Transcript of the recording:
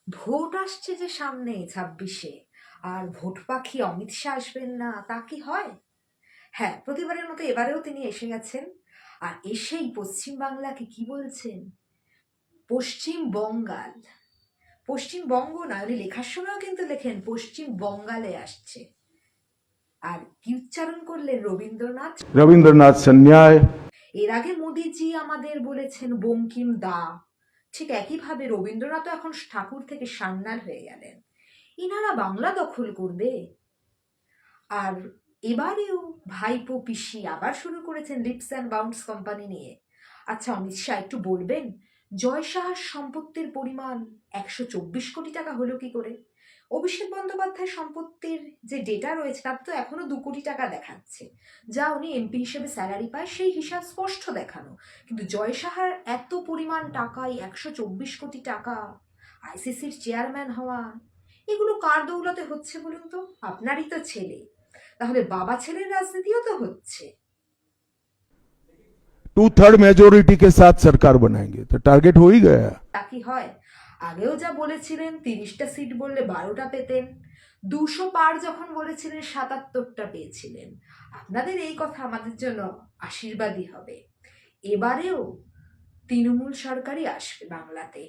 Vote আসছে যে সামনে 26-এ, আর ভোট পাখি অমিত শাহ আসবেন না তা কি হয়? হ্যাঁ, প্রতিবারের মতো এবারেও তিনি এসে গেছেন। আর এসেই পশ্চিমবাংলাকে কি বলছেন? পশ্চিম বঙ্গাল। পশ্চিমবঙ্গ না, উনি লেখার সময়ও কিন্তু লেখেন পশ্চিম বঙ্গালে আসছে। আর কি উচ্চারণ করলেন? রবীন্দ্রনাথ রবীন্দ্রনাথ সন্ন্যায়। এর আগে মোদিজি আমাদের বলেছেন বঙ্কিম দা। ঠিক একইভাবে রবীন্দ্রনাথ এখন ঠাকুর থেকে সান্যাল হয়ে গেলেন। ইনারা বাংলা দখল করবে। আর এবারেও ভাইপো পিসি আবার শুরু করেছেন লিপস অ্যান্ড বাউন্স কোম্পানি নিয়ে। আচ্ছা অমিত শাহ একটু বলবেন, জয় সাহার সম্পত্তির পরিমাণ 124 কোটি টাকা হলো কি করে? অভিষেক বন্দ্যোপাধ্যায় সম্পত্তির যে ডেটা রয়েছে তার তো এখনো 2 কোটি টাকা দেখাচ্ছে, যা উনি এমপি হিসেবে স্যালারি পায় সেই হিসাব স্পষ্ট দেখানো। কিন্তু জয় সাহার এত পরিমাণ টাকায় 124 কোটি টাকা, আইসিসির চেয়ারম্যান হওয়া, এগুলো কার দৌলতে হচ্ছে বলুন তো? আপনারই তো ছেলে। তাহলে বাবা ছেলের রাজনীতিও তো হচ্ছে। 2/3 मेजोरिटी के साथ सरकार बनाएंगे तो टारगेट हो ही गया। তা কি হয়? আগেও যা বলেছিলেন 30টা সিট বললে 12টা পেতেন, 200 পার যখন বলেছিলেন 77টা পেয়েছিলেন। আপনাদের এই কথা আমাদের জন্য আশীর্বাদই হবে। এবারেও তৃণমূল সরকারই আসবে বাংলাতে।